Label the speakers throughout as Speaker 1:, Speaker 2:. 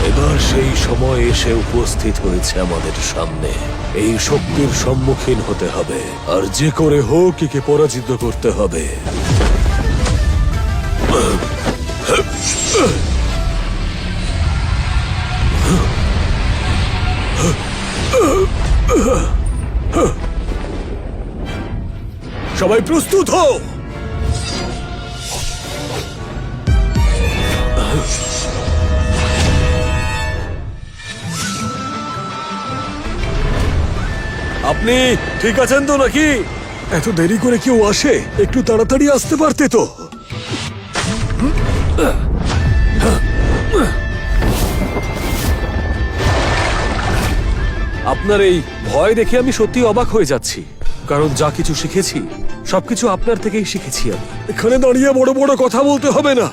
Speaker 1: এবার সেই সময় এসে উপস্থিত হয়েছে আমাদের সামনে। এই শক্তির সম্মুখীন হতে হবে, আর যে করে হোক একে পরাজিত করতে হবে। সবাই প্রস্তুত হও। আপনি ঠিক আছেন তো নাকি? এত দেরি করে কেউ আসে? একটু তাড়াতাড়ি আসতে পারতে তো। আপনার এই ভয় দেখে আমি সত্যি অবাক হয়ে যাচ্ছি, কারণ যা কিছু শিখেছি সবকিছু আপনার থেকেই শিখেছি আমি। এখানে দাঁড়িয়ে বড় বড় কথা বলতে হবে না।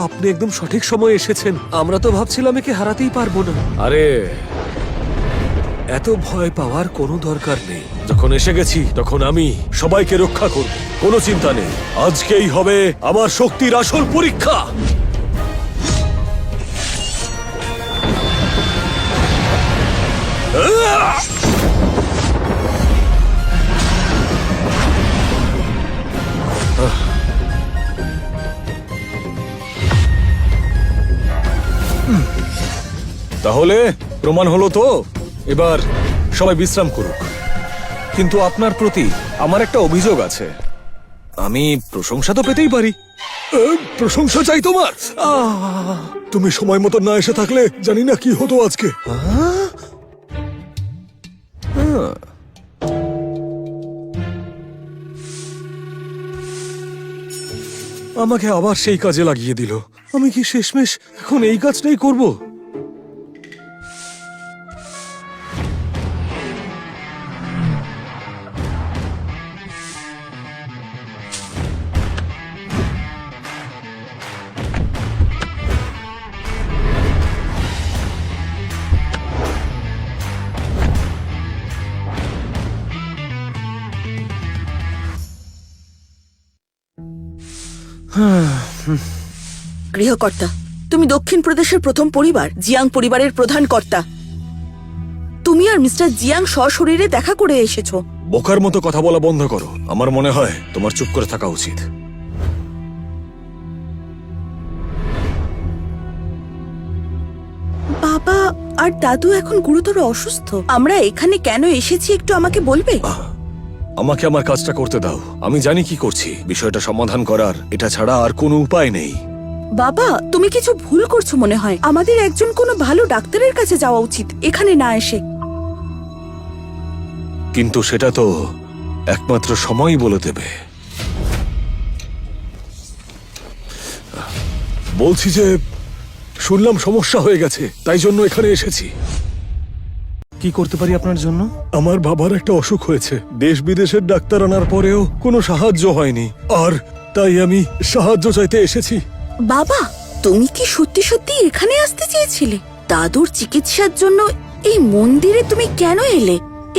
Speaker 1: আপনি একদম সঠিক সময়ে এসেছেন। আমরা তো ভাবছিলাম একে হারাতেই পারবো না। আরে এত ভয় পাওয়ার কোনো দরকার নেই। যখন এসে গেছি তখন আমি সবাইকে রক্ষা করব, কোনো চিন্তা নেই। আজকেই হবে আমার শক্তির আসল পরীক্ষা। তাহলে প্রমাণ হলো তো? এবার সবাই বিশ্রাম করুক। কিন্তু আপনার প্রতি আমার একটা অভিযোগ আছে। আমি প্রশংসা তো পেতেই পারি। প্রশংসা চাই তোমার? তুমি সময় মতো না এসে থাকলে জানি না কি হতো আজকে। আমাকে আবার সেই কাজে লাগিয়ে দিল। আমি কি শেষমেশ এখন এই কাজটাই করব?
Speaker 2: গৃহকর্তা, তুমি দক্ষিণ প্রদেশের প্রথম পরিবার জিয়াং পরিবারের প্রধান কর্তা। তুমি আর মিস্টার জিয়াং সশরীরে দেখা করে এসেছো।
Speaker 1: বোকার মতো কথা বলা বন্ধ করো। আমার মনে হয় তোমার চুপ করে থাকা উচিত।
Speaker 2: বাবা আর দাদু এখন গুরুতর অসুস্থ। আমরা এখানে কেন এসেছি একটু আমাকে বলবে?
Speaker 1: আমাকে আমার কাজটা করতে দাও। আমি জানি কি করছি। বিষয়টা সমাধান করার এটা ছাড়া আর কোনো উপায় নেই।
Speaker 2: বাবা, তুমি কিছু ভুল করছো মনে হয়। আমাদের একজন কোনো ভালো ডাক্তারের কাছে যাওয়া উচিত, এখানে না এসে।
Speaker 1: কিন্তু সেটা তো একমাত্র সময়ই বলে দেবে। বলছি যে শুনলাম সমস্যা হয়ে গেছে, তাই জন্য এখানে এসেছি। কি করতে পারি আপনার জন্য? আমার বাবার একটা অসুখ হয়েছে। দেশ বিদেশের ডাক্তার আনার পরেও কোনো সাহায্য হয়নি, আর তাই আমি সাহায্য চাইতে এসেছি।
Speaker 2: বাবা, তুমি কি সত্যি সত্যি এখানে আসতে চেয়েছিলে? দাদুর চিকিৎসার জন্য এই মন্দিরে তুমি কেন এলে?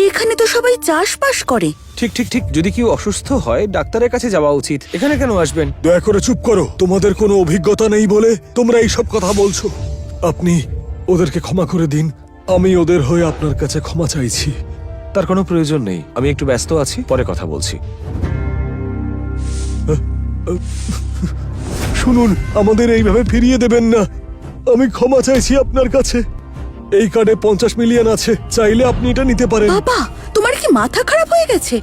Speaker 2: এখানে তো সবাই চাষবাস করে।
Speaker 3: ঠিক ঠিক ঠিক, যদি কেউ অসুস্থ হয় ডাক্তারের কাছে যাওয়া উচিত। এখানে কেন আসবেন?
Speaker 1: দয়া করে চুপ করো। তোমাদের কোনো অভিজ্ঞতা নেই বলে তোমরা এইসব কথা বলছো। আপনি ওদেরকে ক্ষমা করে দিন। আমি ওদের হয়ে আপনার কাছে ক্ষমা চাইছি।
Speaker 3: তার কোনো প্রয়োজন নেই, আমি একটু ব্যস্ত আছি, পরে কথা বলছি।
Speaker 1: শুনুন, আমাদের এইভাবে ফিরিয়ে দেবেন না। আমি ক্ষমা চাইছি আপনার কাছে। এই কার্ডে 50 মিলিয়ন আছে, চাইলে আপনি এটা নিতে পারেন।
Speaker 2: বাবা, তোমার কি মাথা খারাপ হয়ে গেছে?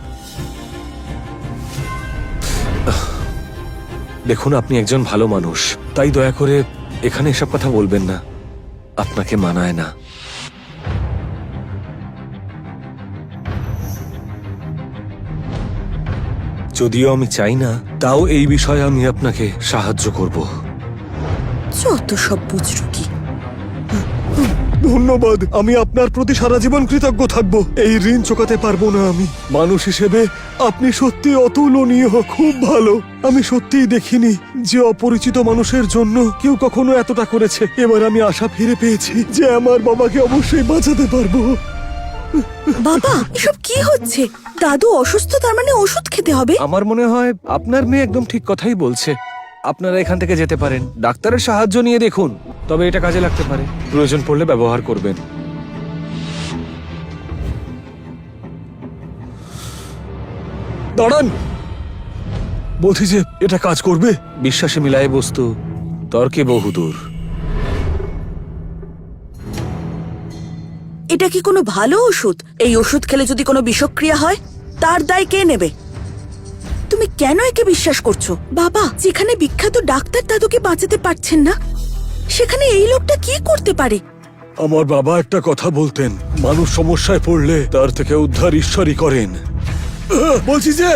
Speaker 3: দেখুন, আপনি একজন ভালো মানুষ, তাই দয়া করে এখানে এসব কথা বলবেন না। আপনাকে মানায় না। যদিও আমি চাই না, তাও এই বিষয়ে আমি আপনাকে সাহায্য করব।
Speaker 2: যত সব বুজরুকি।
Speaker 1: ধন্যবাদ। আমি আপনার প্রতি সারা জীবন কৃতজ্ঞ থাকবো। এই ঋণ চোকাতে পারবো না আমি। মানুষ হিসেবে আপনি সত্যি অতুলনীয়, খুব ভালো। আমি সত্যিই দেখিনি যে অপরিচিত মানুষের জন্য কেউ কখনো এতটা করেছে। এবার আমি আশা ফিরে পেয়েছি যে আমার বাবাকে অবশ্যই বাঁচাতে পারবো।
Speaker 2: বাবা, এসব কি হচ্ছে? দাদু অসুস্থ, তার মানে ওষুধ খেতে হবে।
Speaker 3: আমার মনে হয় আপনার মেয়ে একদম ঠিক কথাই বলছে। আপনারা এখান থেকে যেতে পারেন, ডাক্তারের সাহায্য নিয়ে দেখুন, তবে এটা কাজে লাগতে পারে। প্রয়োজন পড়লে ব্যবহার করবেন।
Speaker 1: দাঁড়ান, বলছি যে এটা কাজ করবে।
Speaker 3: বিশ্বাসে মিলায় বস্তু, তর্কে বহুদূর।
Speaker 2: এটা কি কোনো ভালো ওষুধ? এই ওষুধ খেলে যদি কোনো বিষক্রিয়া হয় তার দায় কে নেবে? তুমি কেন একে বিশ্বাস করছো? বাবা, যেখানে বিখ্যাত ডাক্তার দাদুকে বাঁচাতে পারছেন না, সেখানে এই লোকটা কি করতে পারে?
Speaker 1: আমার বাবা একটা কথা বলতেন, মানুষ সমস্যায় পড়লে তার থেকে উদ্ধার ঈশ্বরই করেন। বলছি যে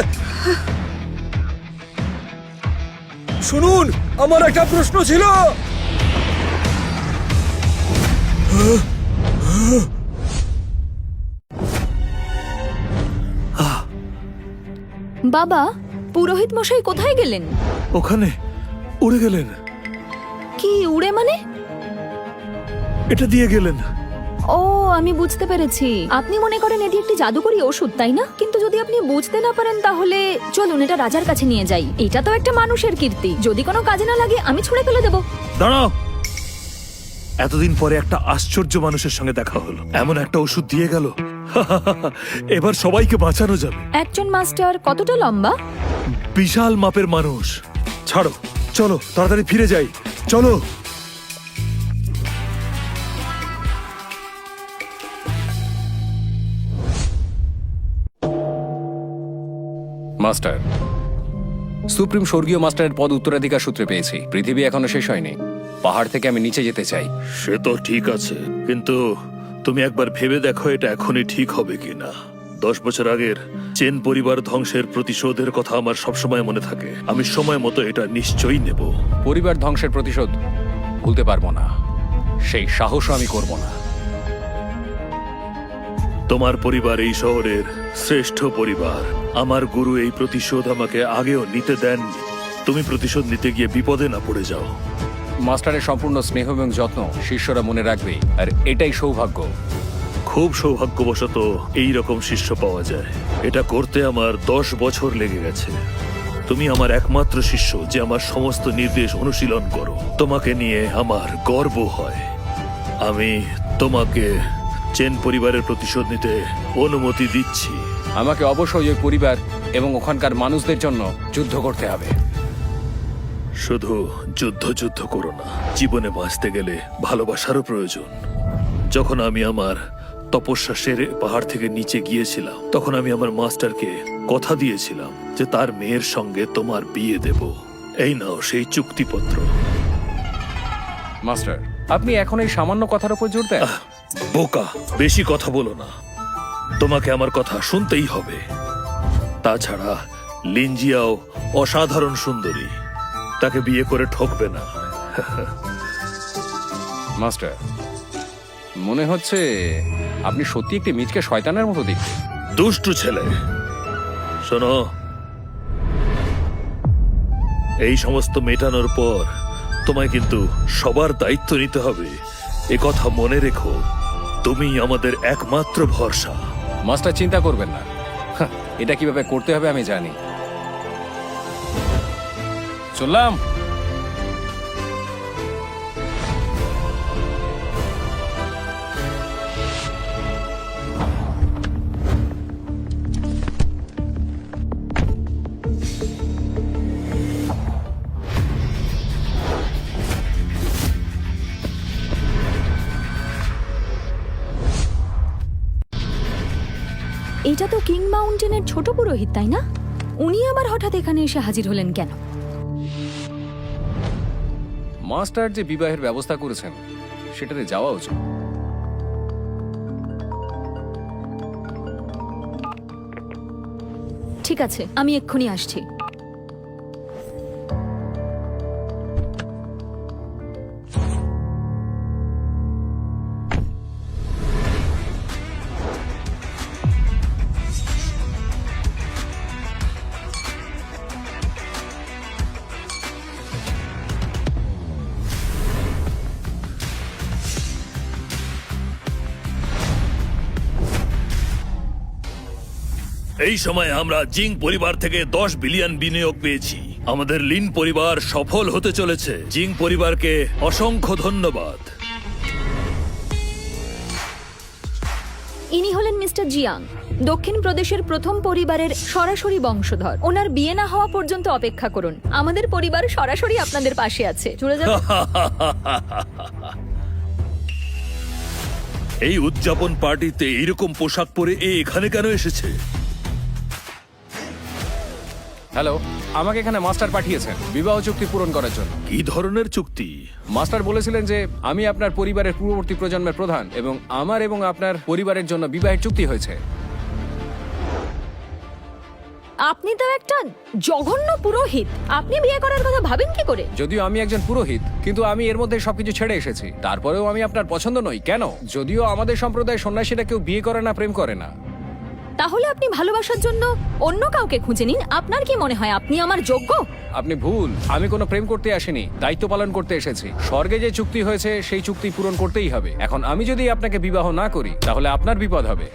Speaker 1: শুনুন, আমার একটা প্রশ্ন ছিল।
Speaker 4: বাবা, পুরোহিত মশাই কোথায় গেলেন?
Speaker 5: ওখানে উড়ে গেলেন।
Speaker 4: কি উড়ে মানে?
Speaker 5: এটা দিয়ে গেলেন।
Speaker 4: ও, আমি বুঝতে পেরেছি। আপনি মনে করেন এটি একটি জাদুকরি ওষুধ, তাই না? কিন্তু যদি আপনি বুঝতে না পারেন তাহলে চলুন এটা রাজার কাছে নিয়ে যাই। এটা তো একটা মানুষের কীর্তি, যদি কোনো কাজে না লাগে আমি ছুঁড়ে ফেলে দেবো।
Speaker 5: দাঁড়াও, এতদিন পরে একটা আশ্চর্য মানুষের সঙ্গে দেখা হলো, এমন একটা ওষুধ দিয়ে গেল। এবার সবাইকে বাঁচানো যাবে।
Speaker 4: একজন মাস্টার কতটা লম্বা?
Speaker 5: বিশাল মাপের মানুষ। ছাড়ো, চলো তাড়াতাড়ি ফিরে যাই, চলো।
Speaker 6: মাস্টার, সুপ্রিম স্বর্গীয় মাস্টারের পদ উত্তরাধিকার সূত্রে পেয়েছি। পৃথিবী এখনো শেষ হয়নি। পাহাড় থেকে আমি নিচে যেতে চাই।
Speaker 5: সে তো ঠিক আছে, কিন্তু তুমি একবার ভেবে দেখো এটা এখনই ঠিক হবে কিনা। 10 বছর আগের চেন পরিবার ধ্বংসের প্রতিশোধের কথা আমার সবসময় মনে থাকে। আমি সময় মতো এটা নিশ্চয়ই নেব।
Speaker 6: পরিবার ধ্বংসের প্রতিশোধ ভুলতে পারবো না, সেই সাহসও আমি করব না।
Speaker 5: তোমার পরিবার এই শহরের শ্রেষ্ঠ পরিবার। আমার গুরু এই প্রতিশোধ আমাকে আগেও নিতে দেননি। তুমি প্রতিশোধ নিতে গিয়ে বিপদে না পড়ে যাও।
Speaker 6: মাস্টারের সম্পূর্ণ স্নেহ এবং যত্ন শিষ্যরা মনে রাখবে, আর এটাই সৌভাগ্য।
Speaker 5: খুব সৌভাগ্যবশত এই রকম শিষ্য পাওয়া যায়। এটা করতে আমার 10 বছর লেগে গেছে। তুমি আমার একমাত্র শিষ্য যে আমার সমস্ত নির্দেশ অনুশীলন করো। তোমাকে নিয়ে আমার গর্ব হয়। আমি তোমাকে চেন পরিবারের প্রতিশোধ নিতে অনুমতি দিচ্ছি।
Speaker 6: আমাকে অবশ্যই ওই পরিবার এবং ওখানকার মানুষদের জন্য যুদ্ধ করতে হবে।
Speaker 5: শুধু যুদ্ধ করো না, জীবনে বাঁচতে গেলে ভালোবাসারও প্রয়োজন। যখন আমি আমার তপস্যা সেরে পাহাড় থেকে নিচে গিয়েছিলাম, তখন আমি আমার মাস্টারকে কথা দিয়েছিলাম যে তার মেয়ের সঙ্গে তোমার বিয়ে দেব। এই নাও সেই চুক্তিপত্র।
Speaker 6: মাস্টার, আপনি এখন এই সামান্য কথার উপর জোর দেন?
Speaker 5: বোকা, বেশি কথা বলো না। তোমাকে আমার কথা শুনতেই হবে। তাছাড়া লিনজিয়াও অসাধারণ সুন্দরী, তাকে বিয়ে করে ঠকবে না।
Speaker 6: মাস্টার, মনে হচ্ছে আপনি সত্যি একটি মিচকে শয়তানের মতো দেখতে।
Speaker 5: দুষ্টু ছেলে, শোনো, এই সমস্ত মেটানোর পর তোমায় কিন্তু সবার দায়িত্ব নিতে হবে। এ কথা মনে রেখো, তুমি আমাদের একমাত্র ভরসা।
Speaker 6: মাস্টার, চিন্তা করবেন না, এটা কিভাবে করতে হবে আমি জানি। চললাম।
Speaker 4: এটা তো কিং মাউন্টেনের ছোট পুরোহিত, তাই না? উনি আবার হঠাৎ এখানে এসে হাজির হলেন কেন?
Speaker 6: মাস্টার যে বিবাহের ব্যবস্থা করেছেন সেটাতে যাওয়া উচিত।
Speaker 4: ঠিক আছে, আমি এক্ষুনি আসছি।
Speaker 5: এই সময় আমরা জিং পরিবার থেকে 10 বিলিয়ন বিনিয়োগ পেয়েছি। আমাদের লিন পরিবার সফল হতে চলেছে। জিং পরিবারকে অসংখ্য ধন্যবাদ।
Speaker 4: ইনি হলেন মিস্টার জিয়াং, দক্ষিণ প্রদেশের প্রথম পরিবারের সরাসরি বংশধর। ওনার বিয়ে না হওয়া পর্যন্ত অপেক্ষা করুন, আমাদের পরিবার সরাসরি আপনাদের পাশে আছে। চলে যাবে।
Speaker 5: এই উদযাপন পার্টিতে এইরকম পোশাক পরে এখানে কেন এসেছে?
Speaker 6: হ্যালো, আমাকে এখানে মাস্টার পাঠিয়েছেন বিবাহ চুক্তি পূরণ করার জন্য।
Speaker 5: কি ধরনের চুক্তি?
Speaker 6: মাস্টার বলেছিলেন যে আমি আপনার পরিবারের পূর্ববর্তী প্রজন্মের প্রধান এবং আমার এবং আপনার পরিবারের জন্য বিবাহের চুক্তি হয়েছে।
Speaker 4: আপনি তো একটা জঘন্য পুরোহিত, আপনি বিয়ে করার কথা ভাবেন কি করে?
Speaker 6: যদিও আমি একজন পুরোহিত, কিন্তু আমি এর মধ্যে সবকিছু ছেড়ে এসেছি। তারপরেও আমি আপনার পছন্দ নই কেন? যদিও আমাদের সম্প্রদায়ের সন্ন্যাসীরা কেউ বিয়ে করে না, প্রেম করে না।
Speaker 4: তাহলে আপনি ভালোবাসার জন্য অন্য কাউকে খুঁজে নিন। আপনার কি মনে হয় আপনি আমার যোগ্য?
Speaker 6: আপনি ভুল। আমি কোনো প্রেম করতে আসিনি, দায়িত্ব পালন করতে এসেছি। স্বর্গে যে চুক্তি হয়েছে সেই চুক্তি পূরণ করতেই হবে। এখন আমি যদি আপনাকে বিবাহ না করি তাহলে আপনার বিপদ হবে।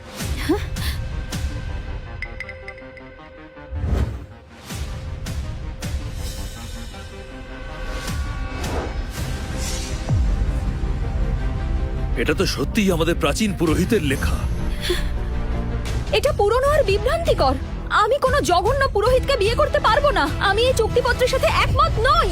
Speaker 5: এটা তো সত্যিই আমাদের প্রাচীন পুরোহিতের লেখা।
Speaker 4: এটা পুরনো আর বিভ্রান্তিকর। আমি কোনো জঘন্য পুরোহিতকে বিয়ে করতে পারবো না। আমি এই চুক্তিপত্রের সাথে একমত নই।